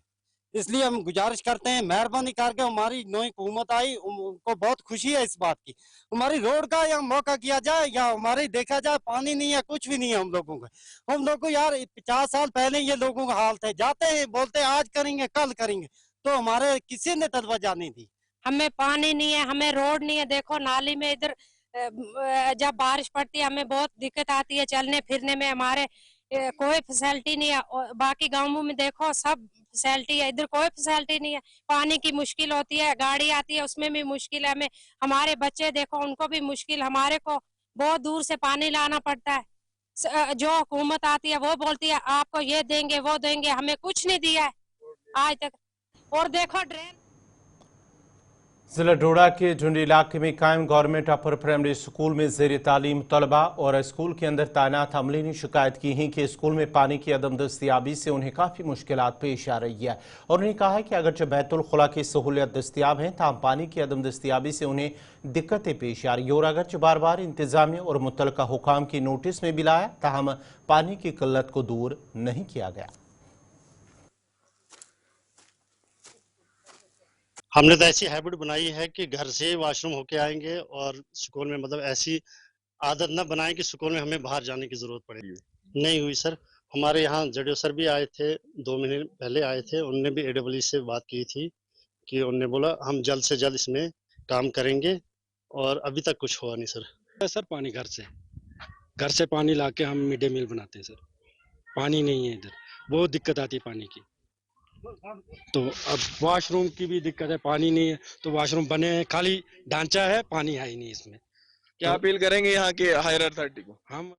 इसलिए हम गुजारिश करते हैं मेहरबानी करके हमारी नई हुकूमत आई, उनको बहुत खुशी है इस बात की, हमारी रोड का या मौका किया जाए या हमारी देखा जाए। पानी नहीं है, कुछ भी नहीं है हम लोगों को। हम लोग को यार 50 साल पहले ये लोगों का हाल थे, जाते हैं बोलते हैं आज करेंगे कल करेंगे, तो हमारे किसी ने तवज्जो नहीं दी। हमें पानी नहीं है, हमें रोड नहीं है। देखो नाली में इधर जब बारिश पड़ती है हमें बहुत दिक्कत आती है चलने फिरने में, हमारे कोई फैसिलिटी नहीं है। बाकी गांवों में देखो सब फैसिलिटी है, इधर कोई फैसिलिटी नहीं है। पानी की मुश्किल होती है, गाड़ी आती है उसमें भी मुश्किल है हमें। हमारे बच्चे देखो उनको भी मुश्किल, हमारे को बहुत दूर से पानी लाना पड़ता है। जो हुकूमत आती है वो बोलती है आपको ये देंगे वो देंगे, हमें कुछ नहीं दिया है आज तक। और देखो ड्रेन जिला डोडा के झुंड इलाके में कायम गवर्नमेंट अपर प्राइमरी स्कूल में ज़ेर तालीम तलबा और स्कूल के अंदर तैनात अमले ने शिकायत की है कि स्कूल में पानी की अदम दस्तियाबी से उन्हें काफ़ी मुश्किलात पेश आ रही है। और उन्होंने कहा है कि अगरचे बैतुल खुला की सहूलियत दस्तियाब हैं, ताहम पानी की अदम दस्तियाबी से उन्हें दिक्कतें पेश आ रही है। और अगरचे बार बार इंतजामिया और मुतलका हुकाम की नोटिस में भी लाया, ताहम पानी की किल्लत को दूर नहीं किया गया। हमने तो ऐसी हैबिट बनाई है कि घर से वॉशरूम होके आएंगे और स्कूल में, मतलब ऐसी आदत ना बनाएं कि स्कूल में हमें बाहर जाने की जरूरत पड़ेगी। नहीं हुई सर। हमारे यहाँ जडियो सर भी आए थे, 2 महीने पहले आए थे, उनने भी AWE से बात की थी कि उन्होंने बोला हम जल्द से जल्द इसमें काम करेंगे, और अभी तक कुछ हुआ नहीं सर। सर पानी घर से पानी लाके हम मिड डे मील बनाते हैं सर। पानी नहीं है इधर, बहुत दिक्कत आती है पानी की। तो अब वॉशरूम की भी दिक्कत है, पानी नहीं है तो वॉशरूम बने हैं, खाली ढांचा है, पानी है ही नहीं इसमें। क्या अपील करेंगे यहाँ के हायर अथॉरिटी को? हम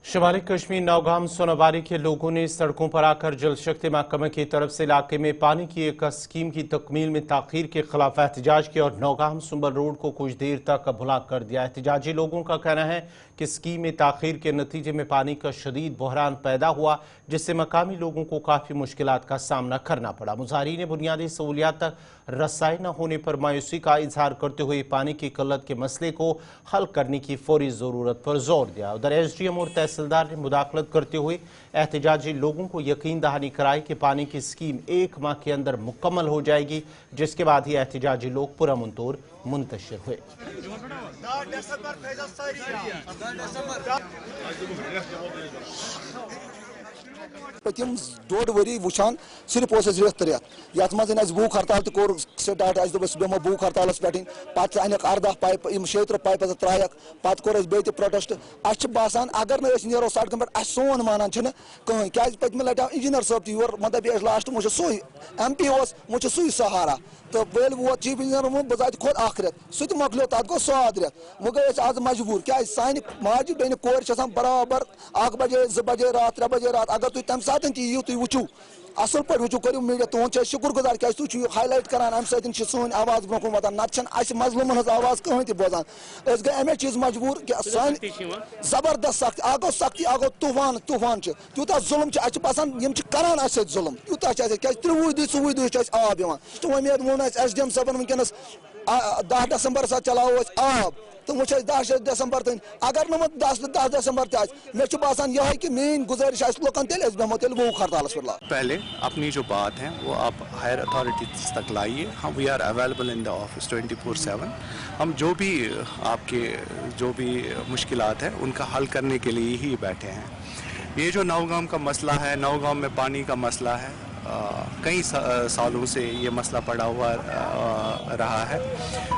शुमाली कश्मीर नौगाम सोनाबारी के लोगों ने सड़कों पर आकर जल शक्ति महकमे की तरफ से इलाके में पानी की एक स्कीम की तकमील में ताखीर के खिलाफ एहतजाज किया और नौगाम सुंबल रोड को कुछ देर तक ब्लॉक कर दिया। एहतजाजी लोगों का कहना है कि स्कीम में ताखीर के नतीजे में पानी का शदीद बहरान पैदा हुआ, जिससे मकामी लोगों को काफ़ी मुश्किलात का सामना करना पड़ा। मुजाहिरीन ने बुनियादी सहूलियात तक रसाई न होने पर मायूसी का इजहार करते हुए पानी की किल्लत के मसले को हल करने की फौरी ज़रूरत पर जोर दिया। उधर SDM और तहसीलदार ने मुदाखलत करते हुए एहतजाजी लोगों को यकीन दहानी कराई कि पानी की स्कीम 1 माह के अंदर मुकम्मल हो जाएगी, जिसके बाद ही एहतजाजी लोग पुरअमन मुंतशिर हुए। पतिम 1.5 वरी वुचान सिर्फ रेत रेत ये मज भूख हड़ताल तोर स्टार्ट बेमो भूख हड़ताल पे पे अन 18 पाइप 6 पाइप त्रायक पे कोर बे प्रोटेस्ट बासान अगर नो सड़क पे सोन मानान कहीं क्या पतम लट इंजीनियर साहब तोर मतलब लास्ट मुझे सही MP मुझे सही सहारा तो वेल वो चीफ इंजीनियर बजा खुद अख रेत सह मकलो तक गो 100 रेत वो गई आज मजबूर क्या सान माजि बेन कोर बराबर 1 बजे 2 बजे रात 3 बजे रात अगर तुम सात यू तुम वो असल पे वो करो मीडिया तुद शुक्र गुजार क्या तुम हाईलाइट करान अम सन आवाज ब्रो वातान नत मजलूम आवाज कहीं तक बोजान गई अमे चीज मजबूर कि जबरदस्त सख्ती गो सख्ती गो तूफान तूफान तूत जुलम बसान करान जुलम यूत क्या 30 दुह आब उम्मीद वो SDM साहब वनकस 10 दिसंबर चलाओ आब तो वो 10 दिसंबर तक अगर न 10 दिसंबर मे बसान यह कि मेन गुजारिश लुकन तेल बेमो तेल वो हड़ताल पर। पहले अपनी जो बात है वो आप हायर अथॉरिटीज तक लाइए। हम we are available in the office 24/7। हम जो भी आपके जो भी मुश्किलात हैं उनका हल करने के लिए ही बैठे हैं। ये जो नौगाम का मसला है, नौगाम में पानी का मसला है, कई सालों से ये मसला पड़ा हुआ रहा है।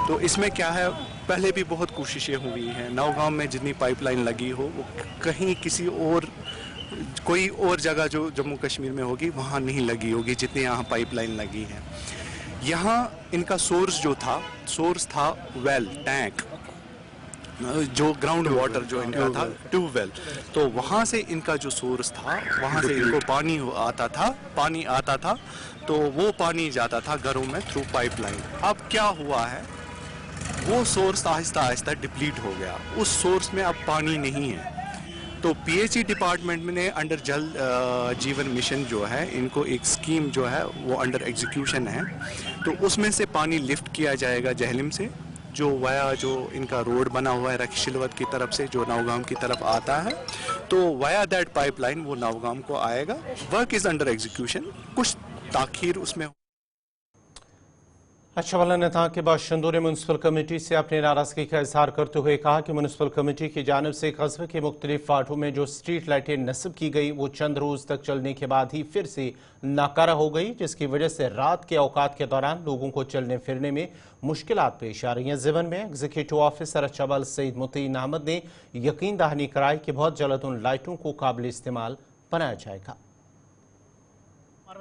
तो इसमें क्या है, पहले भी बहुत कोशिशें हुई हैं, नौगांव में जितनी पाइपलाइन लगी हो वो कहीं किसी और कोई और जगह जो जम्मू कश्मीर में होगी वहाँ नहीं लगी होगी जितनी यहाँ पाइपलाइन लगी है। यहाँ इनका सोर्स था वेल, टैंक, जो ग्राउंड वाटर जो इनका था, ट्यूबवेल। तो वहाँ से इनका जो सोर्स था, वहाँ से इनको पानी आता था, तो वो पानी जाता था घरों में थ्रू पाइपलाइन। अब क्या हुआ है, वो सोर्स आहिस्ता आहिस्ता डिप्लीट हो गया, उस सोर्स में अब पानी नहीं है। तो पीएचई डिपार्टमेंट ने अंडर जल जीवन मिशन जो है, इनको एक स्कीम जो है वो अंडर एग्जीक्यूशन है। तो उसमें से पानी लिफ्ट किया जाएगा जहलम से, जो वाया जो इनका रोड बना हुआ है रखशिलवत की तरफ से जो नौगाम की तरफ आता है, तो वाया दैट पाइपलाइन वो नौगाम को आएगा। वर्क इज अंडर एग्जीक्यूशन, कुछ ताखीर उसमें। अच्छा वाला ने था कि बाशिंदों ने म्यूनसिपल कमेटी से अपनी नाराजगी का इजहार करते हुए कहा कि म्यूनसिपल कमेटी की जानिब से कस्बे के मुख्तलिफ वार्डों में जो स्ट्रीट लाइटें नस्ब की गई वो चंद रोज तक चलने के बाद ही फिर से नाकारा हो गई, जिसकी वजह से रात के औकात के दौरान लोगों को चलने फिरने में मुश्किलात पेश आ रही हैं। ज़िमन में एग्जीक्यूटिव ऑफिसर अचबल सईद मुतीन अहमद ने यकीन दहानी कराई कि बहुत जल्द उन लाइटों को काबिल इस्तेमाल बनाया जाएगा।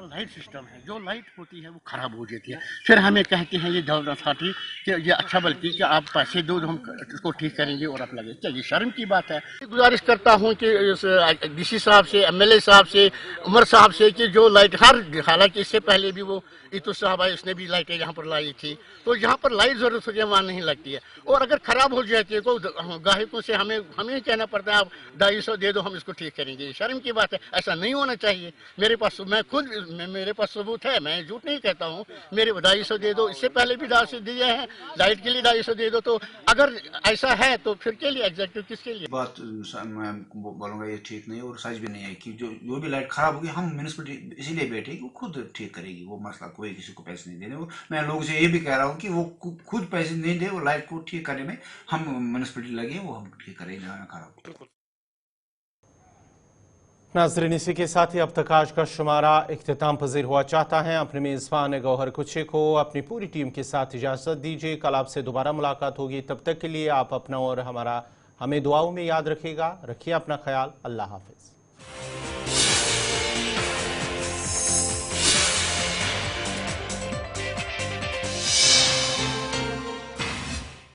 लाइट सिस्टम है, जो लाइट होती है वो खराब हो जाती है, फिर हमें कहते हैं ये डेवलपर अथॉरिटी कि ये अच्छा बल्कि कि आप पैसे दो तो हम इसको ठीक करेंगे और आप लगे। क्या ये शर्म की बात है? गुजारिश करता हूँ कि डीसी साहब से, एमएलए साहब से, उमर साहब से कि जो लाइट हालांकि इससे पहले भी वो इतुस साहब आए, उसने भी लाइटें यहाँ पर लाई थी, तो यहाँ पर लाइट जरूरत होती है, वहाँ नहीं लगती है। और अगर खराब हो जाती है तो गाहकों से हमें ही कहना पड़ता है आप 250 दे दो हम इसको ठीक करेंगे। शर्म की बात है, ऐसा नहीं होना चाहिए। मेरे पास सबूत है, मैं झूठ नहीं कहता हूँ। मेरे 250 दे दो, इससे पहले भी 250 दिए हैं, लाइट के लिए 250 दे दो। तो अगर ऐसा है तो फिर के लिए एग्जेक्टिव किसके लिए? बात मैं बोलूँगा ये ठीक नहीं और सच भी नहीं है कि जो भी लाइट खराब होगी हम म्यूनिसिपलिटी इसीलिए बैठे कि वो खुद ठीक करेगी वो मसला, कोई किसी को पैसे नहीं देने। मैं लोगों से ये भी कह रहा हूँ कि वो खुद पैसे नहीं दे, वो लाइट को ठीक करने में हम म्यूनिसिपलिटी लगे, वो हम ठीक करेंगे जहाँ खराब। नाज़रीन, इसी के साथ ही अब तक आज का शुमारा इख्तिताम पजीर हुआ चाहता है। अपने मेज़बान गौहर कुछे को अपनी पूरी टीम के साथ इजाज़त दीजिए। कल आपसे दोबारा मुलाकात होगी, तब तक के लिए आप अपना और हमें दुआओं में याद रखिएगा। रखिए अपना ख्याल। अल्लाह हाफिज़।